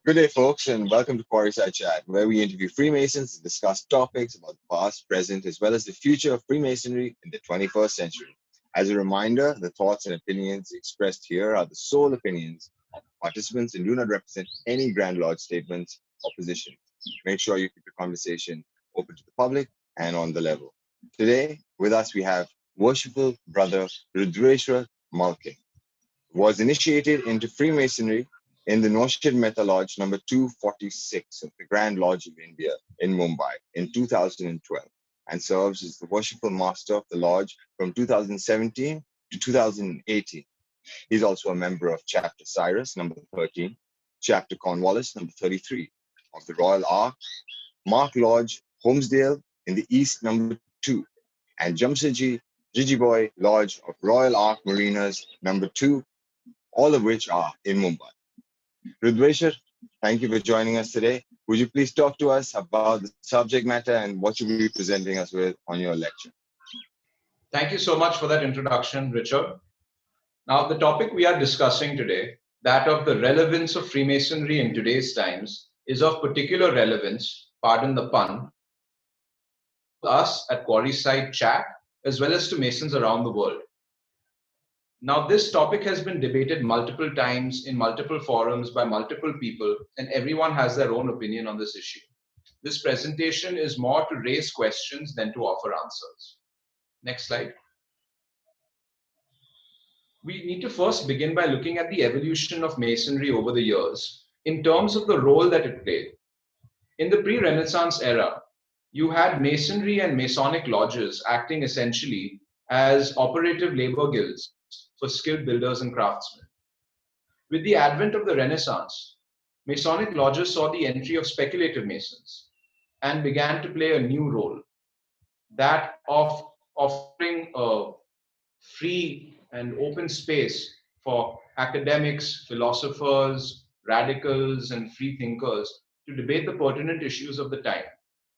Good day, folks, and welcome to Quarry Side Chat, where we interview Freemasons and discuss topics about the past, present, as well as the future of Freemasonry in the 21st century. As a reminder, the thoughts and opinions expressed here are the sole opinions of participants and do not represent any Grand Lodge statements or positions. Make sure you keep the conversation open to the public and on the level. Today, with us, we have Worshipful Brother Rudreshwar Malkani. Was initiated into Freemasonry in the Norshid Mehta Lodge number 246 of the Grand Lodge of India in Mumbai in 2012 and serves as the worshipful master of the lodge from 2017 to 2018. He's also a member of Chapter Cyrus number 13, Chapter Cornwallis number 33 of the Royal Ark, Mark Lodge, Holmesdale in the East number 2, and Jamshedji Jijiboy Lodge of Royal Ark Marinas number 2, all of which are in Mumbai. Rudreshwar, thank you for joining us today. Would you please talk to us about the subject matter and what you'll be presenting us with on your lecture? Thank you so much for that introduction, Richard. Now, the topic we are discussing today, that of the relevance of Freemasonry in today's times, is of particular relevance, pardon the pun, to us at Quarry Side Chat, as well as to Masons around the world. Now, this topic has been debated multiple times in multiple forums by multiple people, and everyone has their own opinion on this issue. This presentation is more to raise questions than to offer answers. Next slide. We need to first begin by looking at the evolution of Masonry over the years in terms of the role that it played. In the pre-Renaissance era, you had Masonry and Masonic lodges acting essentially as operative labor guilds for skilled builders and craftsmen. With the advent of the Renaissance, Masonic lodges saw the entry of speculative Masons and began to play a new role, that of offering a free and open space for academics, philosophers, radicals, and free thinkers to debate the pertinent issues of the time,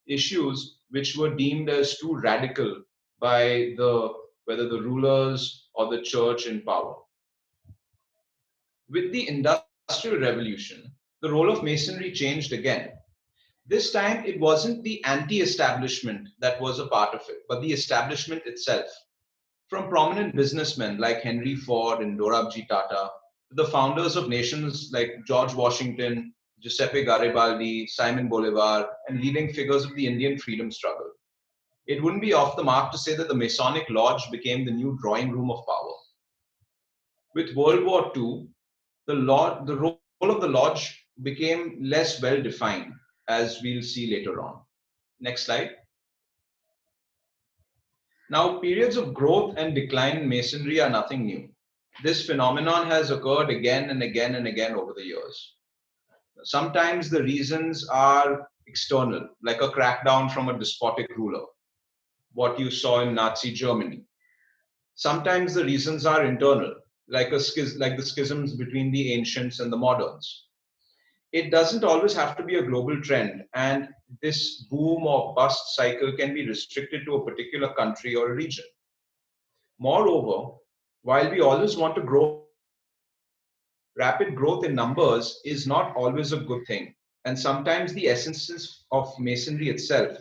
issues which were deemed as too radical by whether the rulers or the church in power. With the Industrial Revolution, the role of Masonry changed again. This time, it wasn't the anti-establishment that was a part of it, but the establishment itself. From prominent businessmen like Henry Ford and Dorabji Tata, to the founders of nations like George Washington, Giuseppe Garibaldi, Simon Bolivar, and leading figures of the Indian freedom struggle. It wouldn't be off the mark to say that the Masonic Lodge became the new drawing room of power. With World War II, the role of the lodge became less well defined, as we'll see later on. Next slide. Now, periods of growth and decline in Masonry are nothing new. This phenomenon has occurred again and again and again over the years. Sometimes the reasons are external, like a crackdown from a despotic ruler, what you saw in Nazi Germany. Sometimes the reasons are internal, like the schisms between the ancients and the moderns. It doesn't always have to be a global trend, and this boom or bust cycle can be restricted to a particular country or a region. Moreover, while we always want to grow, rapid growth in numbers is not always a good thing, and sometimes the essence of Masonry itself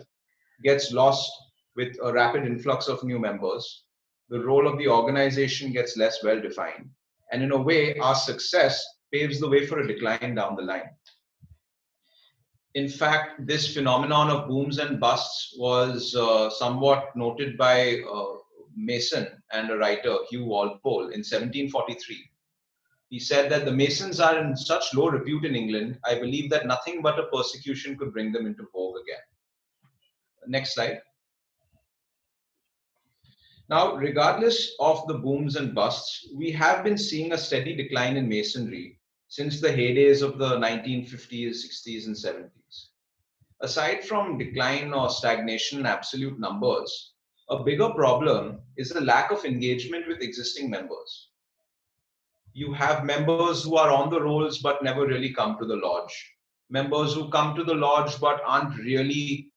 gets lost with a rapid influx of new members. The role of the organization gets less well defined, and in a way, our success paves the way for a decline down the line. In fact, this phenomenon of booms and busts was somewhat noted by a Mason and a writer, Hugh Walpole, in 1743. He said that the Masons are in such low repute in England, I believe that nothing but a persecution could bring them into vogue again. Next slide. Now, regardless of the booms and busts, we have been seeing a steady decline in Masonry since the heydays of the 1950s, 60s, and 70s. Aside from decline or stagnation in absolute numbers, a bigger problem is the lack of engagement with existing members. You have members who are on the rolls but never really come to the lodge. Members who come to the lodge but aren't really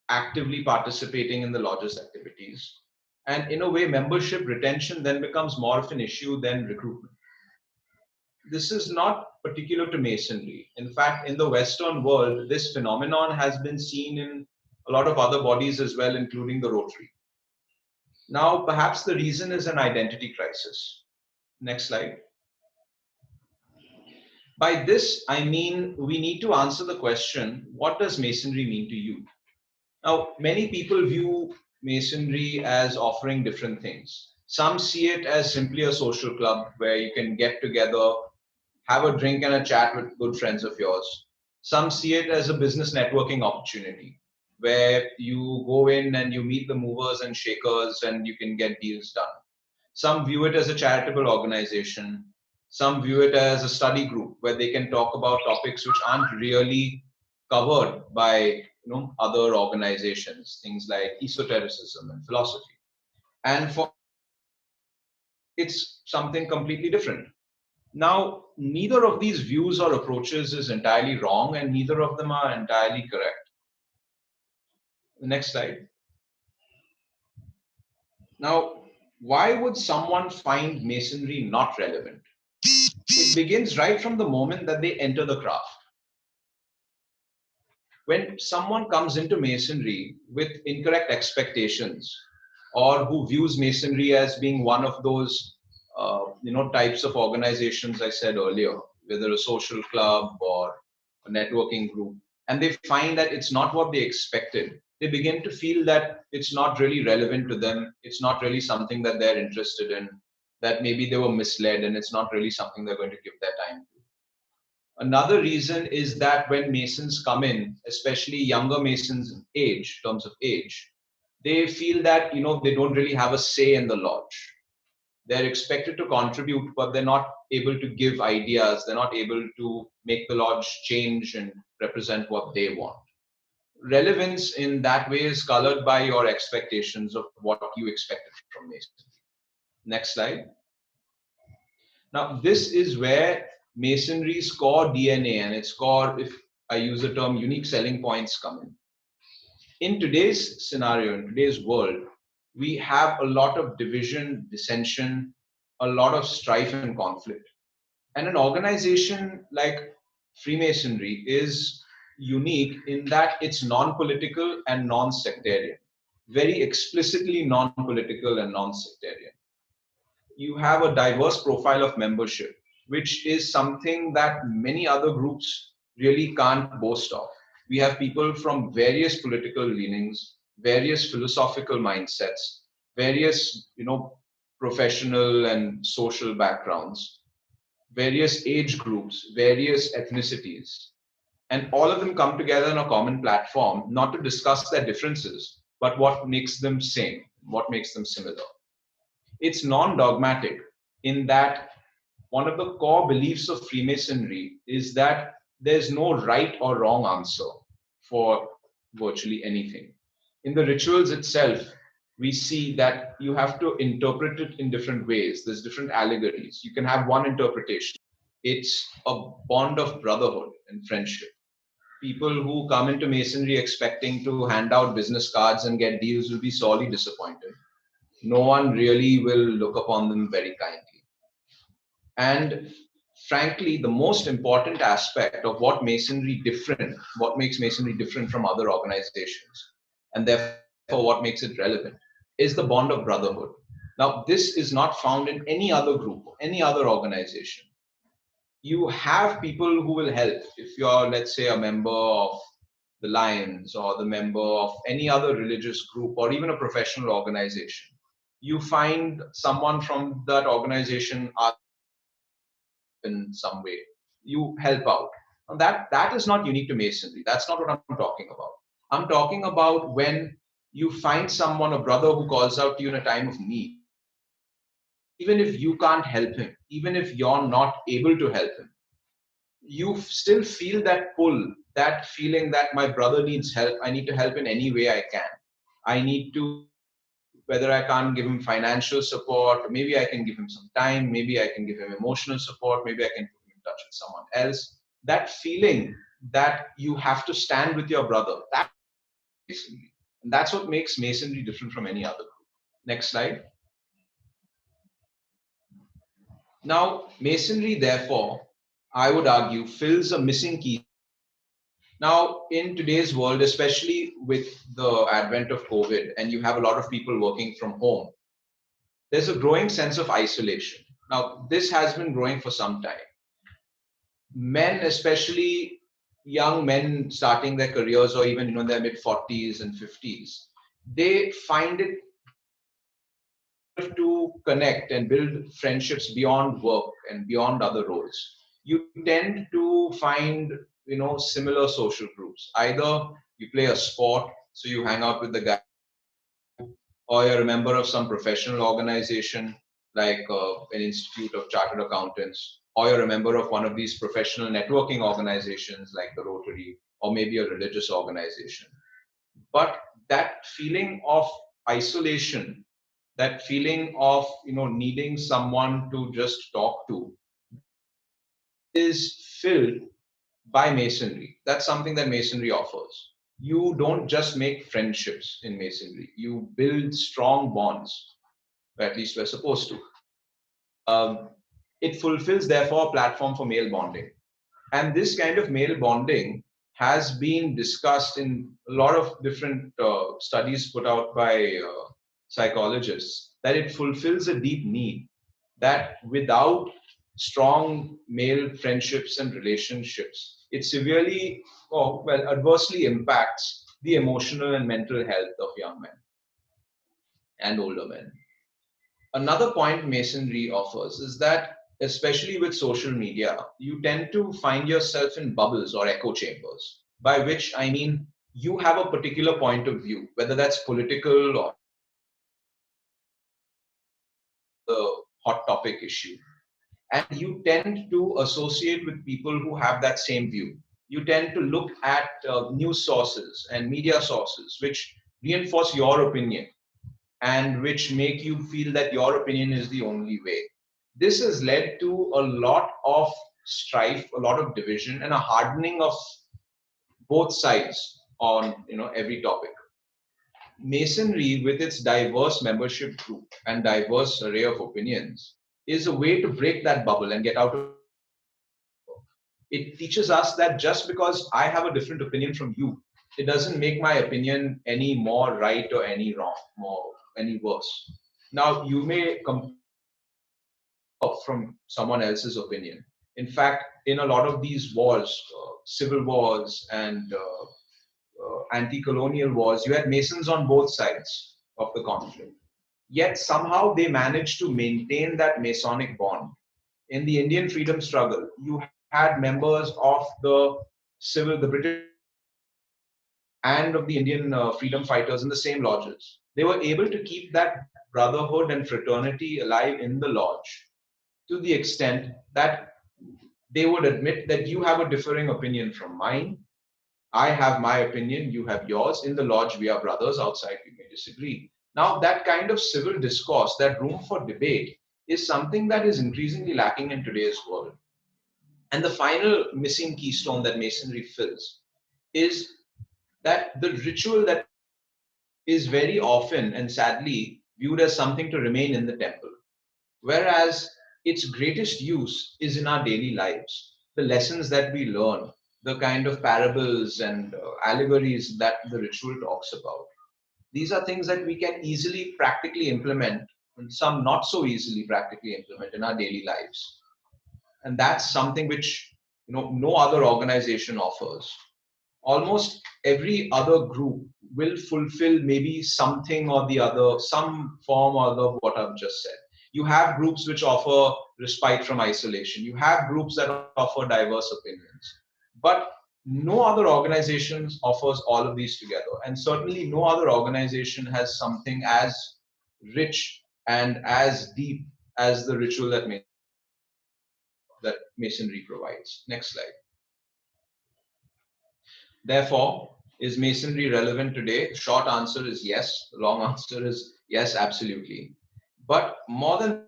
actively participating in the lodge's activities. And in a way, membership retention then becomes more of an issue than recruitment. this is not particular to Masonry. In fact, in the Western world, this phenomenon has been seen in a lot of other bodies as well, including the Rotary. Now, perhaps the reason is an identity crisis. Next slide. By this, I mean we need to answer the question, what does Masonry mean to you? Now, many people view Masonry as offering different things. Some see it as simply a social club where you can get together, have a drink and a chat with good friends of yours. Some see it as a business networking opportunity where you go in and you meet the movers and shakers and you can get deals done. Some view it as a charitable organization. Some view it as a study group where they can talk about topics which aren't really covered by other organizations, things like esotericism and philosophy. And for it's something completely different. Now, neither of these views or approaches is entirely wrong, and neither of them are entirely correct. The next slide. Now, why would someone find Masonry not relevant? It begins right from the moment that they enter the craft. When someone comes into Masonry with incorrect expectations, or who views Masonry as being one of those types of organizations I said earlier, whether a social club or a networking group, and they find that it's not what they expected, they begin to feel that it's not really relevant to them, it's not really something that they're interested in, that maybe they were misled and it's not really something they're going to give their time to. Another reason is that when Masons come in, especially younger Masons in terms of age, they feel that they don't really have a say in the lodge. They're expected to contribute, but they're not able to give ideas. They're not able to make the lodge change and represent what they want. Relevance in that way is colored by your expectations of what you expected from Masonry. Next slide. Now, this is where Masonry's core DNA and its core, if I use the term, unique selling points come in. In today's scenario, in today's world, we have a lot of division, dissension, a lot of strife and conflict. And an organization like Freemasonry is unique in that it's non-political and non-sectarian, very explicitly non-political and non-sectarian. You have a diverse profile of membership, which is something that many other groups really can't boast of. We have people from various political leanings, various philosophical mindsets, various, professional and social backgrounds, various age groups, various ethnicities, and all of them come together on a common platform, not to discuss their differences, but what makes them same, what makes them similar. It's non-dogmatic in that one of the core beliefs of Freemasonry is that there's no right or wrong answer for virtually anything. In the rituals itself, we see that you have to interpret it in different ways. There's different allegories. You can have one interpretation. It's a bond of brotherhood and friendship. People who come into Masonry expecting to hand out business cards and get deals will be sorely disappointed. No one really will look upon them very kindly. And frankly, the most important aspect of what makes Masonry different from other organizations, and therefore what makes it relevant, is the bond of brotherhood. Now, this is not found in any other group, any other organization. You have people who will help. If you're, let's say, a member of the Lions or the member of any other religious group or even a professional organization, you find someone from that organization in some way. You help out. And that is not unique to Masonry. That's not what I'm talking about. I'm talking about when you find someone, a brother who calls out to you in a time of need, even if you can't help him, even if you're not able to help him, you still feel that pull, that feeling that my brother needs help. I need to help in any way I can. I need to, whether I can't give him financial support, maybe I can give him some time, maybe I can give him emotional support, maybe I can put him in touch with someone else. That feeling that you have to stand with your brother, that's Masonry. And that's what makes Masonry different from any other group. Next slide. Now, Masonry, therefore, I would argue, fills a missing key. Now, in today's world, especially with the advent of COVID, and you have a lot of people working from home, there's a growing sense of isolation. Now, this has been growing for some time. Men, especially young men starting their careers or even in their mid 40s and 50s, they find it to connect and build friendships beyond work and beyond other roles. You tend to find similar social groups. Either you play a sport, so you hang out with the guy, or you're a member of some professional organization like an institute of chartered accountants, or you're a member of one of these professional networking organizations like the Rotary, or maybe a religious organization. But that feeling of isolation, that feeling of needing someone to just talk to, is filled by Masonry. That's something that Masonry offers. You don't just make friendships in Masonry, you build strong bonds, or at least we're supposed to. It fulfills, therefore, a platform for male bonding. And this kind of male bonding has been discussed in a lot of different studies put out by psychologists, that it fulfills a deep need, that without strong male friendships and relationships, it severely, adversely impacts the emotional and mental health of young men and older men. Another point Masonry offers is that, especially with social media, you tend to find yourself in bubbles or echo chambers, by which I mean you have a particular point of view, whether that's political or the hot topic issue. And you tend to associate with people who have that same view. You tend to look at news sources and media sources which reinforce your opinion and which make you feel that your opinion is the only way. This has led to a lot of strife, a lot of division, and a hardening of both sides on every topic. Masonry, with its diverse membership group and diverse array of opinions, is a way to break that bubble and get out of it. Teaches us that just because I have a different opinion from you, it doesn't make my opinion any more right or any wrong, more any worse. Now, you may come from someone else's opinion. In fact, in a lot of these wars, civil wars and anti-colonial wars, you had Masons on both sides of the conflict. Yet somehow they managed to maintain that Masonic bond. In the Indian freedom struggle, you had members of the British and of the Indian freedom fighters in the same lodges. They were able to keep that brotherhood and fraternity alive in the lodge to the extent that they would admit that you have a differing opinion from mine. I have my opinion, you have yours. In the lodge, we are brothers. Outside, we may disagree. Now, that kind of civil discourse, that room for debate, is something that is increasingly lacking in today's world. And the final missing keystone that Masonry fills is that the ritual that is very often and sadly viewed as something to remain in the temple, whereas its greatest use is in our daily lives. The lessons that we learn, the kind of parables and allegories that the ritual talks about. These are things that we can easily practically implement, and some not so easily practically implement in our daily lives. And that's something which no other organization offers. Almost every other group will fulfill maybe something or the other, some form or other of what I've just said. You have groups which offer respite from isolation. You have groups that offer diverse opinions. But no other organization offers all of these together. And certainly no other organization has something as rich and as deep as the ritual that Masonry provides. Next slide. Therefore, is Masonry relevant today? The short answer is yes. The long answer is yes, absolutely. But more than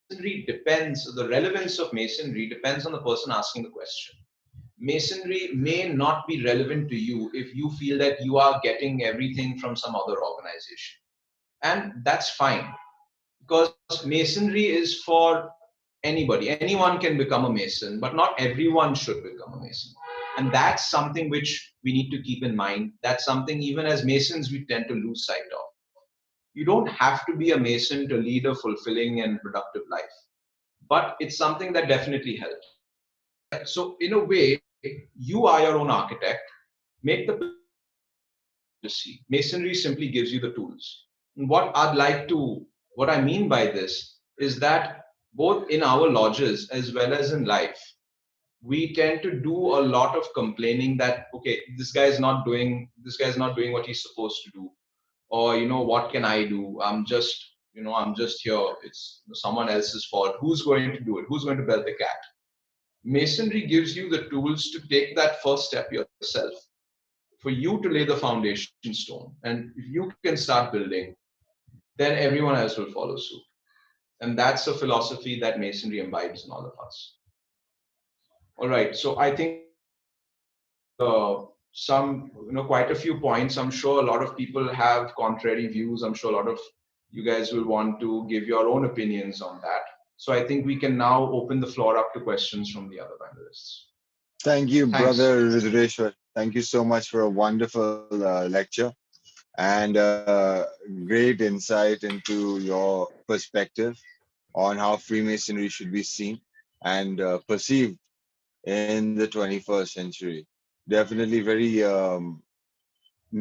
Masonry depends, the relevance of Masonry depends on the person asking the question. Masonry may not be relevant to you if you feel that you are getting everything from some other organization. And that's fine. because Masonry is for anybody. Anyone can become a Mason, but not everyone should become a Mason. And that's something which we need to keep in mind. That's something, even as Masons, we tend to lose sight of. You don't have to be a Mason to lead a fulfilling and productive life, but it's something that definitely helps. So, in a way, you are your own architect. Make the see. Masonry simply gives you the tools. And what I mean by this is that both in our lodges as well as in life, we tend to do a lot of complaining that, okay, this guy's not doing what he's supposed to do. Or, what can I do? I'm just here. It's someone else's fault. Who's going to do it? Who's going to belt the cat? Masonry gives you the tools to take that first step yourself, for you to lay the foundation stone. And if you can start building, then everyone else will follow suit. And that's a philosophy that Masonry imbibes in all of us. All right. So I think some, quite a few points. I'm sure a lot of people have contrary views. I'm sure a lot of you guys will want to give your own opinions on that. So I think we can now open the floor up to questions from the other panelists. Thank you, Thanks. brother Rudreshwar. Thank you so much for a wonderful lecture and great insight into your perspective on how Freemasonry should be seen and perceived in the 21st century. Definitely very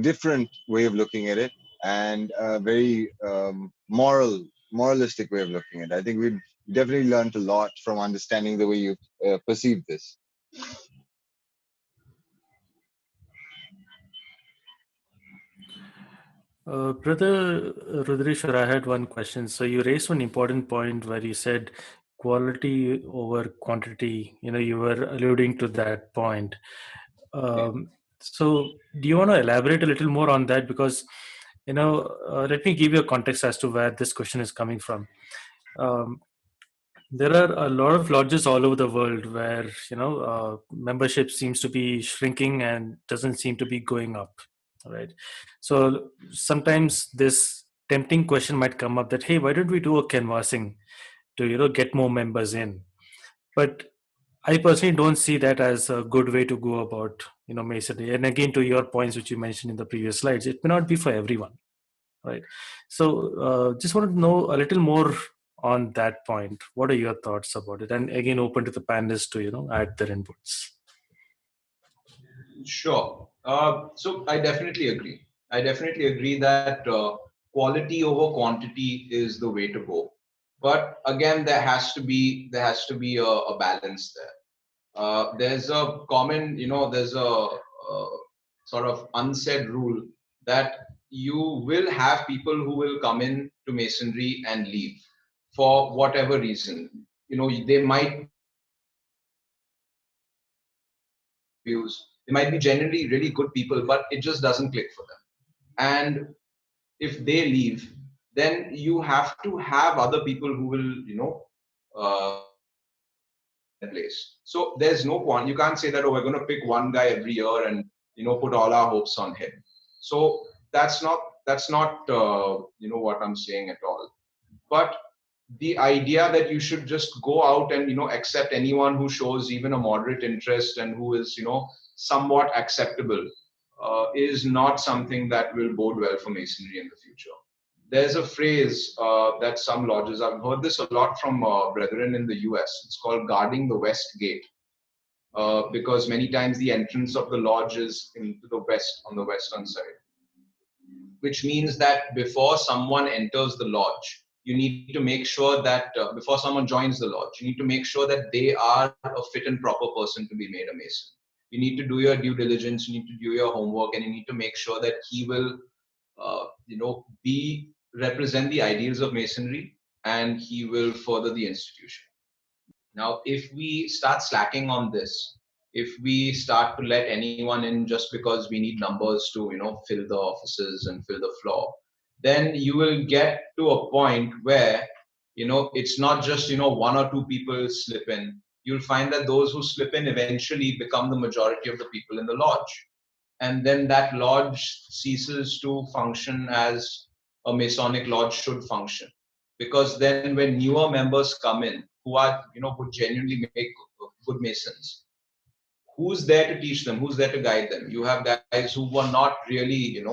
different way of looking at it, and a very moralistic way of looking at it. I think we've definitely learned a lot from understanding the way you perceive this. Brother Rudreshwar, I had one question. So you raised one important point where you said quality over quantity. You were alluding to that point. Okay. So do you want to elaborate a little more on that? Because, let me give you a context as to where this question is coming from. Um, there are a lot of lodges all over the world where, membership seems to be shrinking and doesn't seem to be going up. Right. So sometimes this tempting question might come up that, hey, why don't we do a canvassing to, get more members in? But I personally don't see that as a good way to go about, masonry. And again, to your points which you mentioned in the previous slides, it may not be for everyone, right? So, just wanted to know a little more on that point. What are your thoughts about it? And again, open to the panelists to, add their inputs. Sure. So I definitely agree. I definitely agree that quality over quantity is the way to go. But again, there has to be a balance there. There's a common, there's a sort of unsaid rule that you will have people who will come in to Masonry and leave for whatever reason. They might views. They might be genuinely really good people, but it just doesn't click for them. And if they leave, then you have to have other people who will, place. So there's no point. You can't say that, oh, we're going to pick one guy every year and put all our hopes on him. So that's not what I'm saying at all. But the idea that you should just go out and accept anyone who shows even a moderate interest and who is somewhat acceptable is not something that will bode well for Masonry in the future. There's a phrase that some lodges, I've heard this a lot from brethren in the US. It's called guarding the West Gate, because many times the entrance of the lodge is into the west, on the western side, which means that before someone enters the lodge, you need to make sure that before someone joins the lodge, you need to make sure that they are a fit and proper person to be made a Mason. You need to do your due diligence, you need to do your homework, and you need to make sure that he will, be represent the ideals of Masonry, and he will further the institution. Now, if we start slacking on this, if we start to let anyone in just because we need numbers to, fill the offices and fill the floor, then you will get to a point where, it's not just, one or two people slip in. You'll find that those who slip in eventually become the majority of the people in the lodge. And then that lodge ceases to function as a Masonic lodge should function. because then when newer members come in who are, who genuinely make good Masons, who's there to teach them? Who's there to guide them? You have guys who were not really,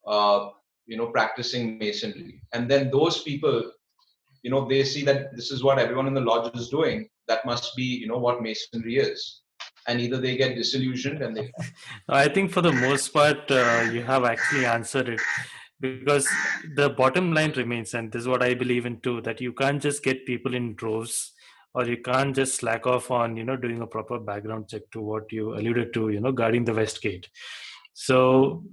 uh, practicing Masonry, and then those people, they see that this is what everyone in the lodge is doing. That must be, what Masonry is, and either they get disillusioned and they. I think for the most part, you have actually answered it, because the bottom line remains, and this is what I believe in too, that you can't just get people in droves, or you can't just slack off on doing a proper background check, to what you alluded to, guarding the west gate. So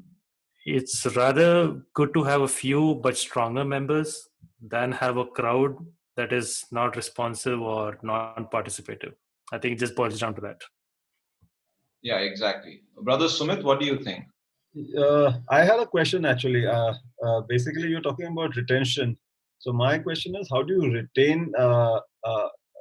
it's rather good to have a few but stronger members than have a crowd that is not responsive or non-participative. I think it just boils down to that. Yeah, exactly. Brother Sumit, what do you think? I had a question actually. Basically, you're talking about retention. So my question is, how do you retain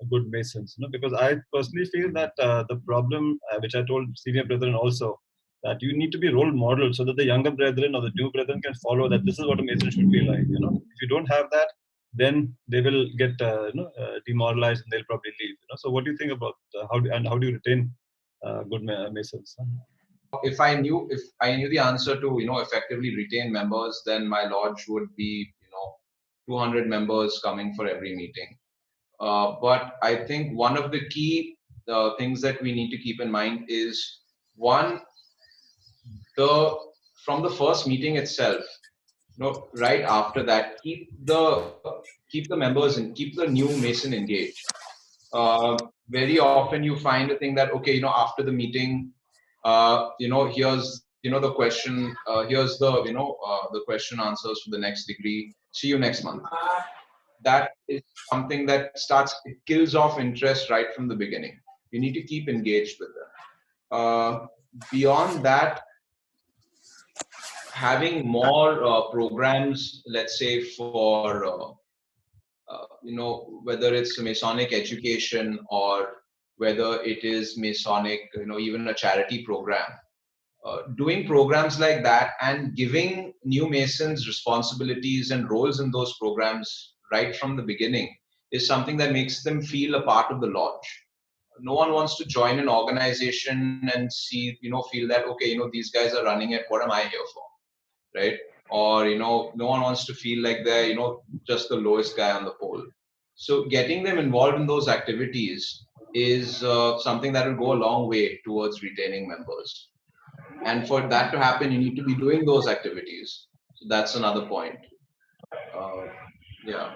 good Masons? Because I personally feel that the problem, which I told senior brethren also, that you need to be role model so that the younger brethren or the new brethren can follow that this is what a Mason should be like. If you don't have that, then they will get demoralized and they'll probably leave. So what do you think about how do you retain good Masons? If I knew the answer to effectively retain members, then my lodge would be 200 members coming for every meeting. But I think one of the key things that we need to keep in mind is, one, from the first meeting itself, right after that, keep the members and keep the new Mason engaged. Very often you find a thing that, okay, after the meeting, here's the question, here's the question answers for the next degree, see you next month. That is something that it kills off interest right from the beginning. You need to keep engaged with them. Beyond that, having more programs, let's say for whether it's Masonic education or whether it is Masonic, even a charity program, doing programs like that and giving new Masons responsibilities and roles in those programs right from the beginning is something that makes them feel a part of the lodge. No one wants to join an organization and feel that, okay, these guys are running it, what am I here for, right? Or no one wants to feel like they're just the lowest guy on the pole. So getting them involved in those activities is something that will go a long way towards retaining members. And for that to happen, you need to be doing those activities. So that's another point. Yeah.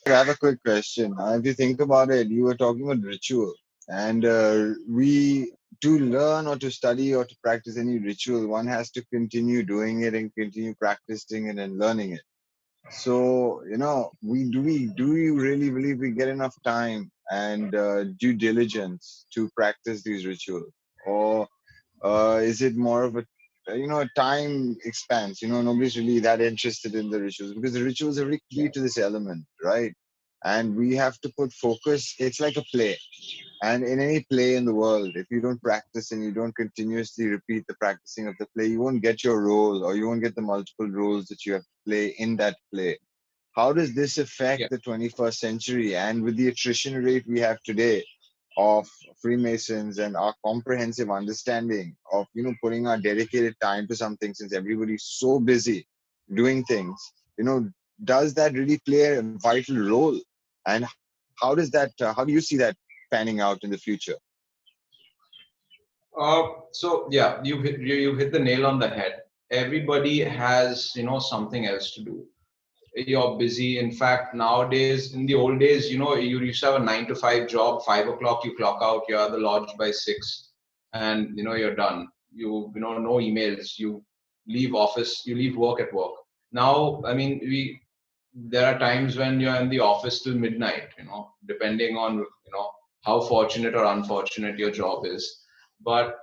I have a quick question. If you think about it, you were talking about ritual, and to learn or to study or to practice any ritual, one has to continue doing it and continue practicing it and learning it. So, do you really believe we get enough time and due diligence to practice these rituals, or is it more of a time expanse? Nobody's really that interested in the rituals, because the rituals are really key to this element, right? And we have to put focus. It's like a play, and in any play in the world, if you don't practice and you don't continuously repeat the practicing of the play, you won't get your role, or you won't get the multiple roles that you have to play in that play. How does this affect the 21st century, and with the attrition rate we have today of Freemasons and our comprehensive understanding of putting our dedicated time to something, since everybody's so busy doing things, does that really play a vital role? And how do you see that panning out in the future? So yeah, you've hit the nail on the head. Everybody has something else to do. You're busy. In fact, nowadays, in the old days, you used to have a 9 to 5 job. 5 o'clock you clock out. You're at the lodge by 6, and you're done. No emails. You leave office. You leave work at work. Now, I mean, there are times when you're in the office till midnight. Depending on how fortunate or unfortunate your job is. But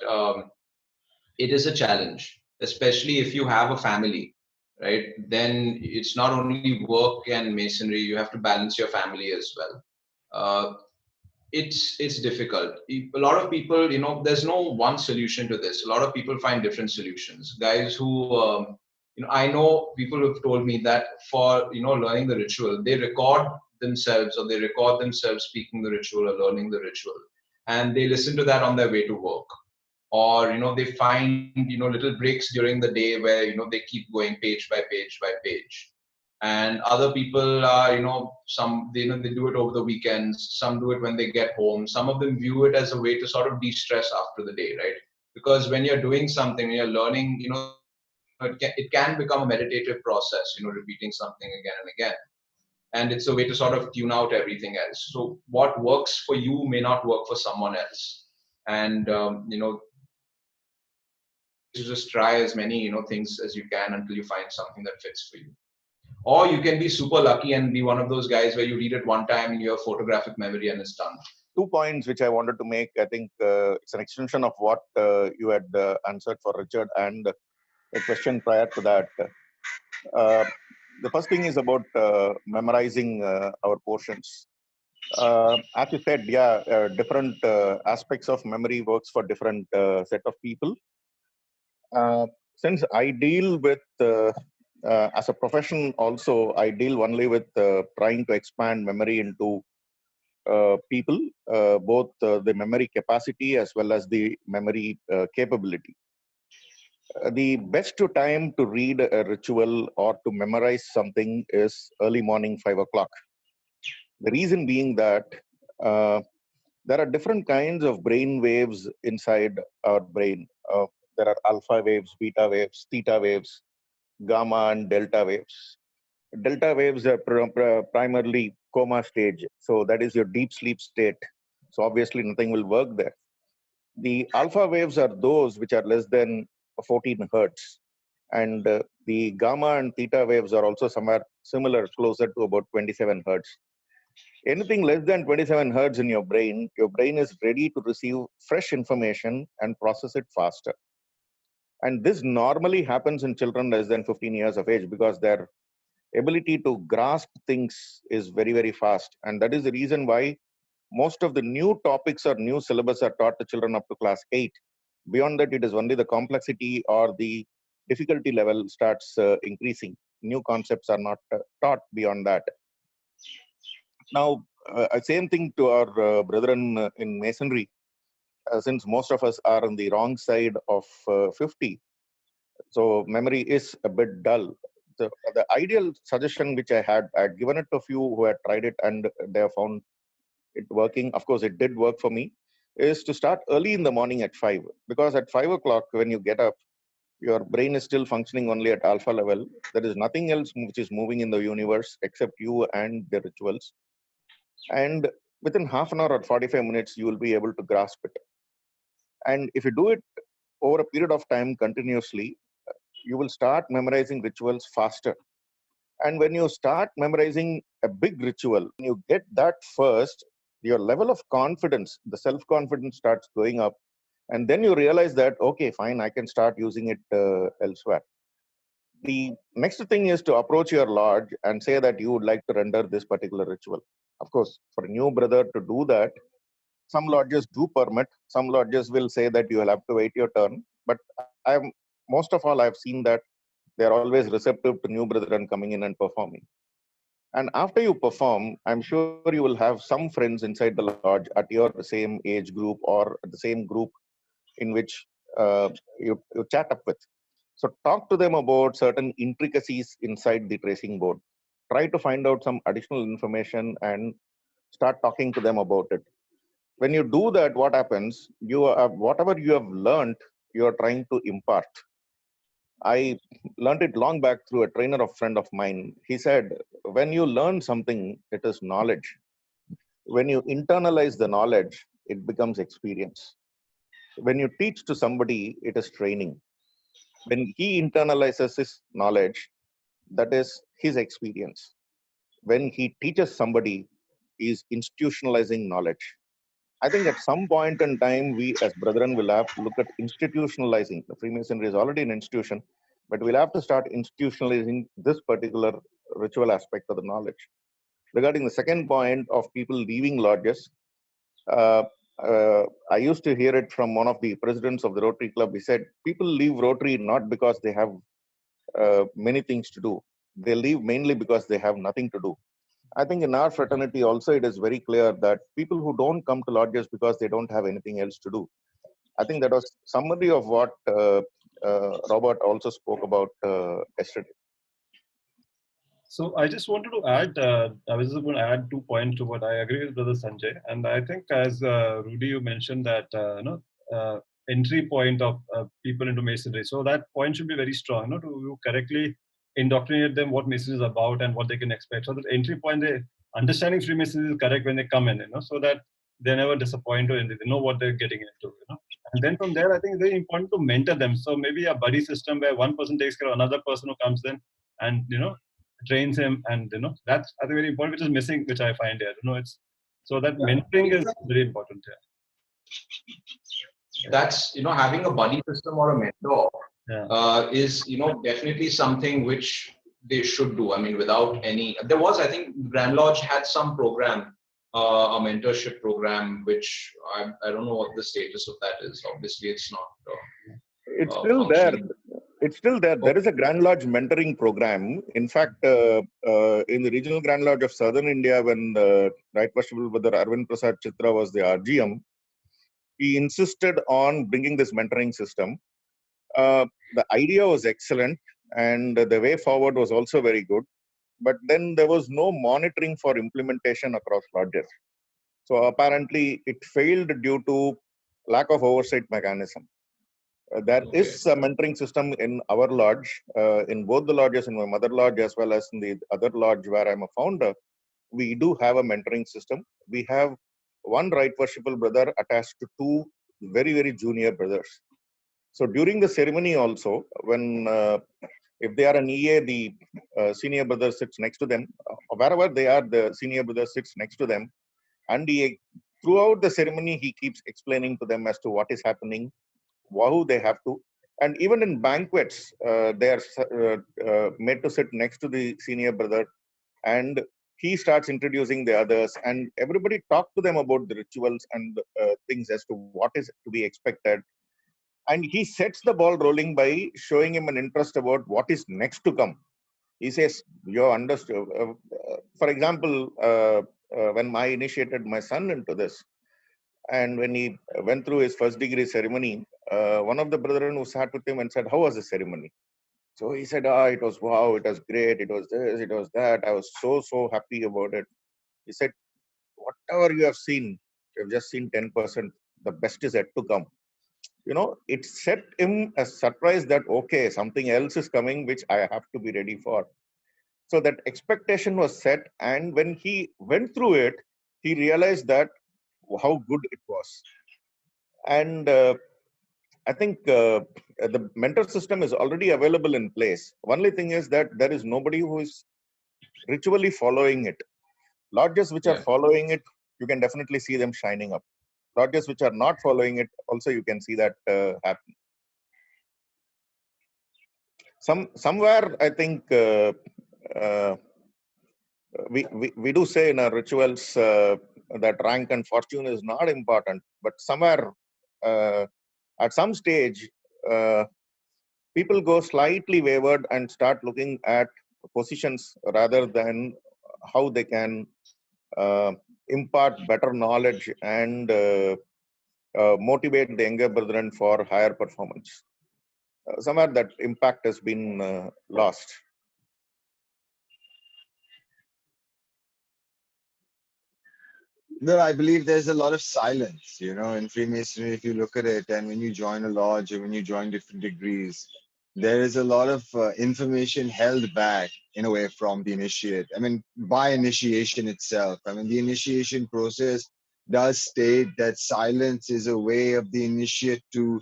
it is a challenge, especially if you have a family, right? Then it's not only work and Masonry, you have to balance your family as well. It's difficult. A lot of people, there's no one solution to this. A lot of people find different solutions. Guys who I know people who've told me that for, learning the ritual, they record themselves, or they record themselves speaking the ritual or learning the ritual, and they listen to that on their way to work. Or, they find, little breaks during the day where, they keep going page by page by page. And other people are, some, they do it over the weekends, some do it when they get home. Some of them view it as a way to sort of de-stress after the day, right? Because when you're doing something, when you're learning, it can become a meditative process, repeating something again and again. And it's a way to sort of tune out everything else. So what works for you may not work for someone else. And, to just try as many, things as you can until you find something that fits for you. Or you can be super lucky and be one of those guys where you read it one time and you have photographic memory and it's done. 2 points which I wanted to make. I think it's an extension of what you had answered for Richard, and a question prior to that. The first thing is about memorizing our portions. As you said, yeah, different aspects of memory works for different set of people. Since I deal with, as a profession also, I deal only with trying to expand memory into people, both the memory capacity as well as the memory capability. The best time to read a ritual or to memorize something is early morning, 5 o'clock. The reason being that there are different kinds of brain waves inside our brain. There are alpha waves, beta waves, theta waves, gamma and delta waves. Delta waves are primarily coma stage. So that is your deep sleep state. So obviously nothing will work there. The alpha waves are those which are less than 14 hertz. And the gamma and theta waves are also somewhere similar, closer to about 27 hertz. Anything less than 27 hertz in your brain is ready to receive fresh information and process it faster. And this normally happens in children less than 15 years of age because their ability to grasp things is very, very fast. And that is the reason why most of the new topics or new syllabus are taught to children up to class 8. Beyond that, it is only the complexity or the difficulty level starts increasing. New concepts are not taught beyond that. Now, same thing to our brethren in Masonry, since most of us are on the wrong side of 50, so memory is a bit dull. The ideal suggestion which I had given it to a few who had tried it and they have found it working. Of course, it did work for me, is to start early in the morning at 5, because at 5 o'clock when you get up, your brain is still functioning only at alpha level. There is nothing else which is moving in the universe except you and the rituals. And within half an hour or 45 minutes, you will be able to grasp it. And if you do it over a period of time continuously, you will start memorizing rituals faster. And when you start memorizing a big ritual, when you get that first, your level of confidence, the self-confidence starts going up. And then you realize that, okay, fine, I can start using it elsewhere. The next thing is to approach your lodge and say that you would like to render this particular ritual. Of course, for a new brother to do that, some lodges do permit. Some lodges will say that you will have to wait your turn. But most of all, I've seen that they're always receptive to new brethren coming in and performing. And after you perform, I'm sure you will have some friends inside the lodge at your same age group or the same group in which you chat up with. So talk to them about certain intricacies inside the tracing board. Try to find out some additional information and start talking to them about it. When you do that, what happens? Whatever you have learned, you are trying to impart. I learned it long back through a trainer, a friend of mine. He said, when you learn something, it is knowledge. When you internalize the knowledge, it becomes experience. When you teach to somebody, it is training. When he internalizes his knowledge, that is his experience. When he teaches somebody, he is institutionalizing knowledge. I think at some point in time, we as brethren will have to look at institutionalizing. The Freemasonry is already an institution, but we'll have to start institutionalizing this particular ritual aspect of the knowledge. Regarding the second point of people leaving lodges, I used to hear it from one of the presidents of the Rotary Club. He said, people leave Rotary not because they have many things to do. They leave mainly because they have nothing to do. I think in our fraternity also, it is very clear that people who don't come to lodges because they don't have anything else to do. I think that was summary of what Robert also spoke about yesterday. So I just wanted to add, I was just going to add 2 points to what I agree with Brother Sanjay. And I think as Rudy, you mentioned that, entry point of people into Masonry. So that point should be very strong, to correctly indoctrinate them what Masonry is about and what they can expect. So that entry point, understanding Freemasonry is correct when they come in, so that they're never disappointed or anything. They know what they're getting into. And then from there, I think it's very important to mentor them. So maybe a buddy system where one person takes care of another person who comes in and, trains him, and that's I think very important, which is missing, which I find here. It's so that mentoring is very important here. That's having a buddy system or a mentor Yeah. is definitely something which they should do. I mean, without any, there was, I think Grand Lodge had some program, a mentorship program, which I don't know what the status of that is. Obviously, it's not. It's still there. Functioning. It's still there. There is a Grand Lodge mentoring program. In fact, in the regional Grand Lodge of Southern India, when the Right Worshipful Brother Arvind Prasad Chitra was the RGM, he insisted on bringing this mentoring system. The idea was excellent, and the way forward was also very good. But then there was no monitoring for implementation across lodges. So apparently, it failed due to lack of oversight mechanism. There is a mentoring system in our lodge, in both the lodges, in my mother lodge as well as in the other lodge where I'm a founder. We do have a mentoring system. We have one Right Worshipful Brother attached to two very, very junior brothers. So during the ceremony also, when if they are an EA, the senior brother sits next to them. Wherever they are, the senior brother sits next to them. And throughout the ceremony, he keeps explaining to them as to what is happening, how they have to. And even in banquets, they are made to sit next to the senior brother. And he starts introducing the others. And everybody talk to them about the rituals and things as to what is to be expected. And he sets the ball rolling by showing him an interest about what is next to come. He says, you understood. For example, when I initiated my son into this, and when he went through his first degree ceremony, one of the brethren who sat with him and said, how was the ceremony? So he said, it was wow, it was great, it was this, it was that. I was so happy about it. He said, whatever you have seen, you have just seen 10%. The best is yet to come. It set him a surprise that, okay, something else is coming, which I have to be ready for. So that expectation was set. And when he went through it, he realized that how good it was. And I think the mentor system is already available in place. Only thing is that there is nobody who is ritually following it. Lodges which are following it, you can definitely see them shining up. Lodges which are not following it, also you can see that happen. Somewhere, I think we do say in our rituals that rank and fortune is not important, but somewhere at some stage, people go slightly wayward and start looking at positions rather than how they can impart better knowledge and motivate the younger brethren for higher performance. Somewhere that impact has been lost. Well, I believe there's a lot of silence, in Freemasonry, if you look at it, and when you join a lodge or when you join different degrees, there is a lot of information held back in a way from the initiate. I mean, by initiation itself. I mean, the initiation process does state that silence is a way of the initiate to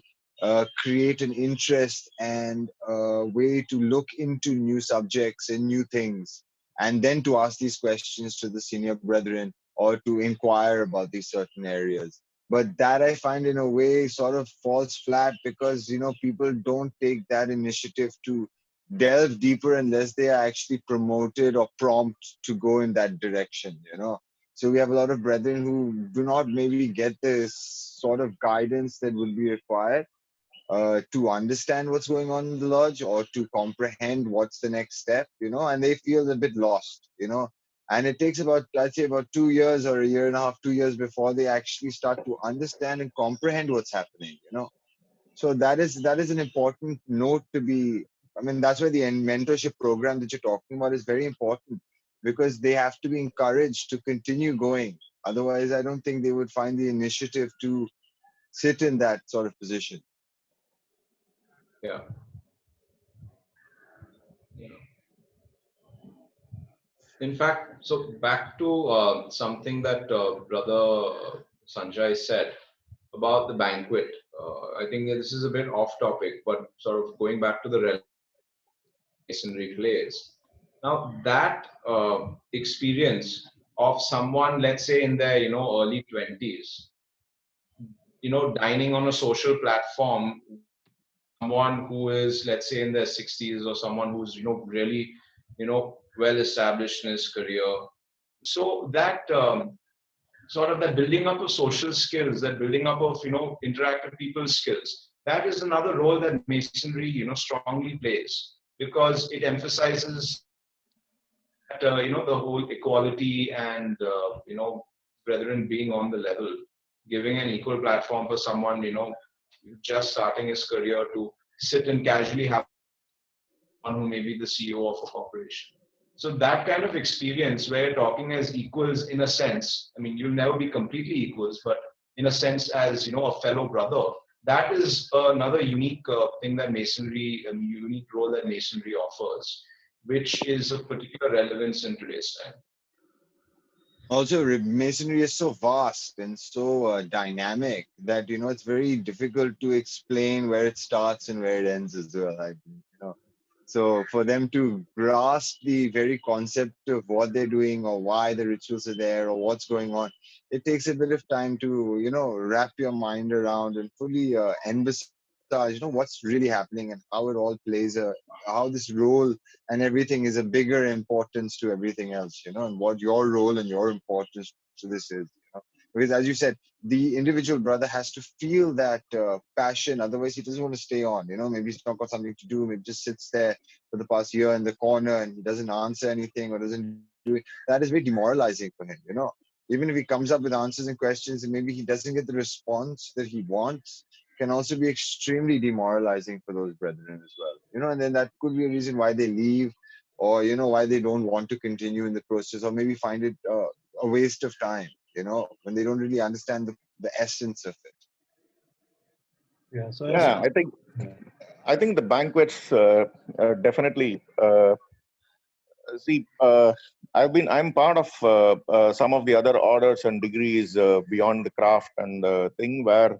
create an interest and a way to look into new subjects and new things, and then to ask these questions to the senior brethren or to inquire about these certain areas. But that I find in a way sort of falls flat because, people don't take that initiative to delve deeper unless they are actually promoted or prompt to go in that direction. So we have a lot of brethren who do not maybe get this sort of guidance that will be required. to understand what's going on in the lodge or to comprehend what's the next step, and they feel a bit lost, and it takes about, I'd say, about 2 years or a year and a half, 2 years before they actually start to understand and comprehend what's happening, So that is an important note to be. I mean, that's why the mentorship program that you're talking about is very important, because they have to be encouraged to continue going. Otherwise, I don't think they would find the initiative to sit in that sort of position. Yeah. In fact, so back to something that Brother Sanjay said about the banquet. I think this is a bit off topic, but sort of going back to the Masonry plays. Now that experience of someone, let's say in their early 20s, dining on a social platform, someone who is, let's say, in their 60s, or someone who's really well established in his career. So that sort of that building up of social skills, that building up of interactive people skills, that is another role that Masonry strongly plays, because it emphasizes that the whole equality and brethren being on the level, giving an equal platform for someone just starting his career to sit and casually have one who may be the CEO of a corporation. So that kind of experience where talking as equals in a sense, I mean, you'll never be completely equals, but in a sense as, a fellow brother, that is another unique thing that Masonry, a unique role that Masonry offers, which is of particular relevance in today's time. Also, Masonry is so vast and so dynamic that it's very difficult to explain where it starts and where it ends as well. So for them to grasp the very concept of what they're doing or why the rituals are there or what's going on, it takes a bit of time to wrap your mind around and fully envisage what's really happening and how it all plays how this role and everything is a bigger importance to everything else, and what your role and your importance to this is, because as you said, the individual brother has to feel that passion, otherwise he doesn't want to stay on, maybe he's not got something to do, maybe just sits there for the past year in the corner and he doesn't answer anything or doesn't do it. That is very demoralizing for him, even if he comes up with answers and questions and maybe he doesn't get the response that he wants, can also be extremely demoralizing for those brethren as well, and then that could be a reason why they leave, or why they don't want to continue in the process, or maybe find it a waste of time, when they don't really understand the essence of it. Yeah. So Yeah, I think the banquets definitely. See, I'm part of some of the other orders and degrees beyond the craft and thing where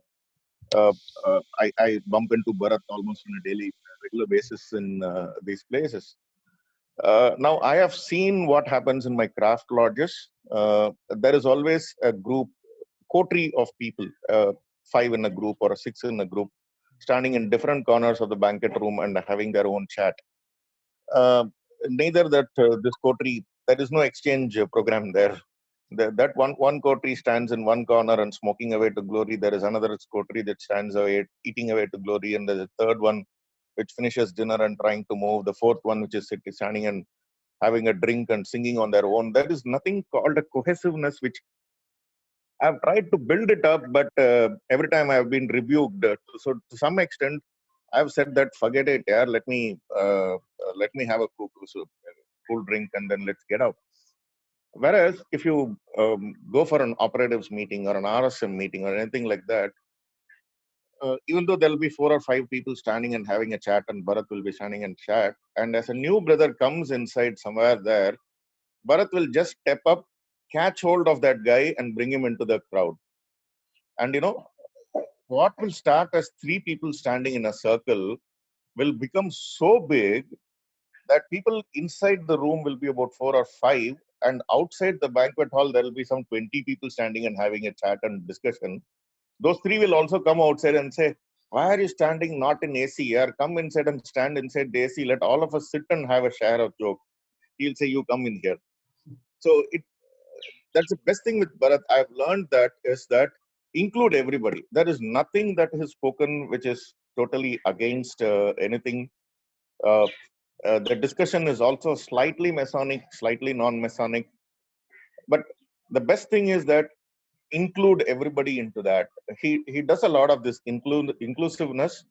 I bump into Bharat almost on a daily, regular basis in these places. Now, I have seen what happens in my craft lodges. There is always a group, coterie of people, 5 in a group or 6 in a group, standing in different corners of the banquet room and having their own chat. Neither that this coterie, there is no exchange program there. That one coterie stands in one corner and smoking away to glory. There is another coterie that stands away, eating away to glory, and there's a third one which finishes dinner and trying to move. The fourth one which is standing and having a drink and singing on their own. There is nothing called a cohesiveness, which I've tried to build it up, but every time I've been rebuked. So to some extent, I've said that forget it, yeah. Let me have a cool drink and then let's get out. Whereas if you go for an operatives meeting or an RSM meeting or anything like that, even though there'll be 4 or 5 people standing and having a chat, and Bharat will be standing and chat, and as a new brother comes inside somewhere there, Bharat will just step up, catch hold of that guy, and bring him into the crowd. And what will start as 3 people standing in a circle will become so big that people inside the room will be about 4 or 5, and outside the banquet hall there will be some 20 people standing and having a chat and discussion. Those 3 will also come outside and say, why are you standing not in AC here? Come inside and stand inside the AC. Let all of us sit and have a share of joke. He'll say, you come in here. So that's the best thing with Bharat. I've learned that is that include everybody. There is nothing that is spoken which is totally against anything. The discussion is also slightly Masonic, slightly non-Masonic. But the best thing is that include everybody into that. He does a lot of this inclusiveness.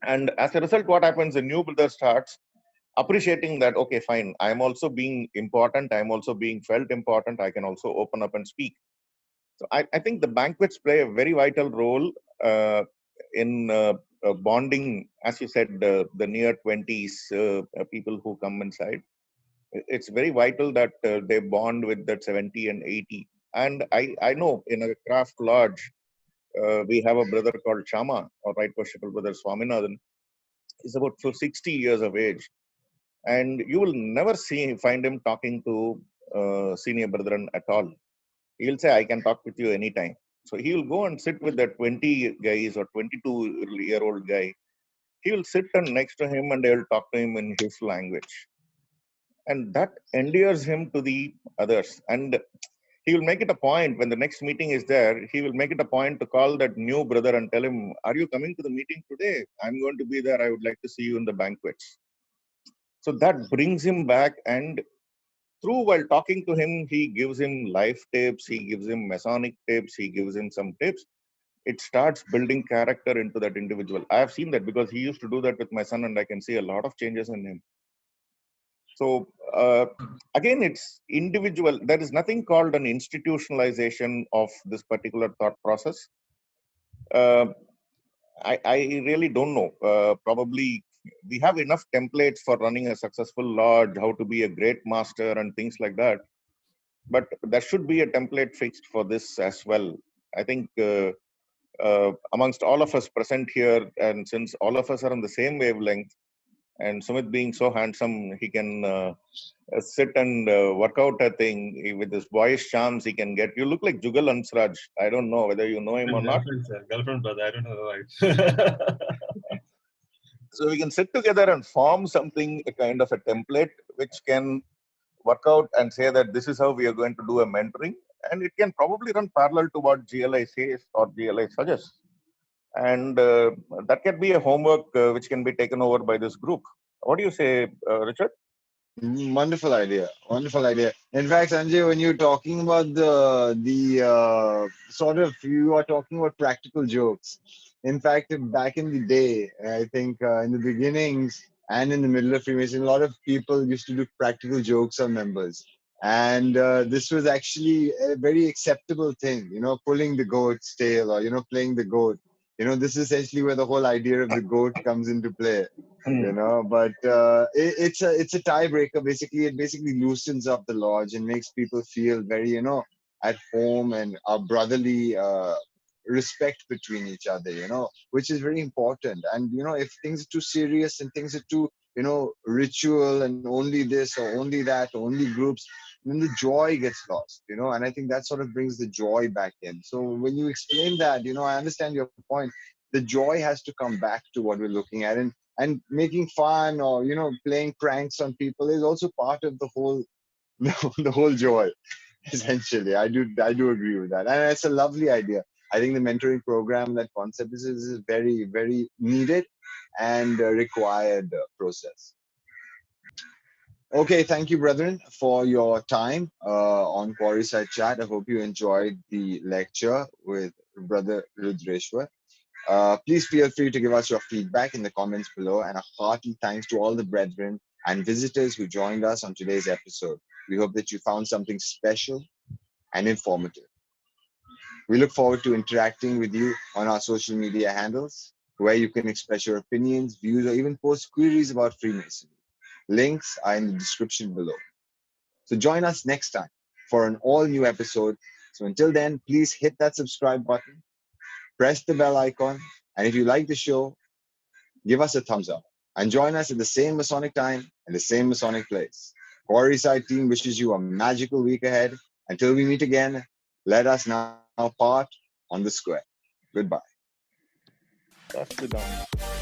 And as a result, what happens, the new brother starts appreciating that, okay, fine, I'm also being important. I'm also being felt important. I can also open up and speak. So I think the banquets play a very vital role in bonding, as you said, the near 20s people who come inside. It's very vital that they bond with that 70 and 80. And I know in a craft lodge, we have a brother called Chama, or Right Worshipful Brother Swaminathan. He's about 60 years of age. And you will never find him talking to senior brethren at all. He'll say, I can talk with you anytime. So he will go and sit with that 20 guys or 22-year-old guy. He will sit and next to him and they will talk to him in his language. And that endears him to the others. And he will make it a point when the next meeting is there, he will make it a point to call that new brother and tell him, are you coming to the meeting today? I'm going to be there. I would like to see you in the banquets. So that brings him back, and while talking to him, he gives him life tips, he gives him Masonic tips, he gives him some tips. It starts building character into that individual. I have seen that because he used to do that with my son, and I can see a lot of changes in him. So again, it's individual. There is nothing called an institutionalization of this particular thought process. I really don't know. Probably we have enough templates for running a successful lodge, how to be a great master and things like that. But there should be a template fixed for this as well. I think amongst all of us present here, and since all of us are on the same wavelength, and Sumit being so handsome, he can sit and work out a thing with his boyish charms he can get. You look like Jugal Ansraj. I don't know whether you know him or not. Girlfriend, sir. Girlfriend, brother. I don't know the wife. So we can sit together and form something, a kind of a template, which can work out and say that this is how we are going to do a mentoring. And it can probably run parallel to what GLI says or GLI suggests. And that can be a homework which can be taken over by this group. What do you say, Richard? Wonderful idea. Wonderful idea. In fact, Sanjay, when you're talking about the sort of, you are talking about practical jokes. In fact, back in the day, I think in the beginnings and in the middle of Freemason, a lot of people used to do practical jokes on members. And this was actually a very acceptable thing, pulling the goat's tail, or, playing the goat. This is essentially where the whole idea of the goat comes into play. But it's a tiebreaker. Basically, it basically loosens up the lodge and makes people feel very at home, and a brotherly respect between each other, which is very important. And if things are too serious and things are too ritual and only this or only that or only groups, then the joy gets lost, and I think that sort of brings the joy back in. So when you explain that, I understand your point. The joy has to come back to what we're looking at, and making fun or playing pranks on people is also part of the whole the whole joy. Essentially, I do agree with that, and it's a lovely idea. I think the mentoring program, that concept is very, very needed and required process. Okay, thank you, brethren, for your time on Quarry Side Chat. I hope you enjoyed the lecture with Brother Rudreshwar. Please feel free to give us your feedback in the comments below, and a hearty thanks to all the brethren and visitors who joined us on today's episode. We hope that you found something special and informative. We look forward to interacting with you on our social media handles, where you can express your opinions, views, or even post queries about Freemasonry. Links are in the description below. So join us next time for an all-new episode. So until then, please hit that subscribe button, press the bell icon, and if you like the show, give us a thumbs up and join us at the same Masonic time and the same Masonic place. Quarry Side team wishes you a magical week ahead. Until we meet again, let us now part on the square. Goodbye. That's the down.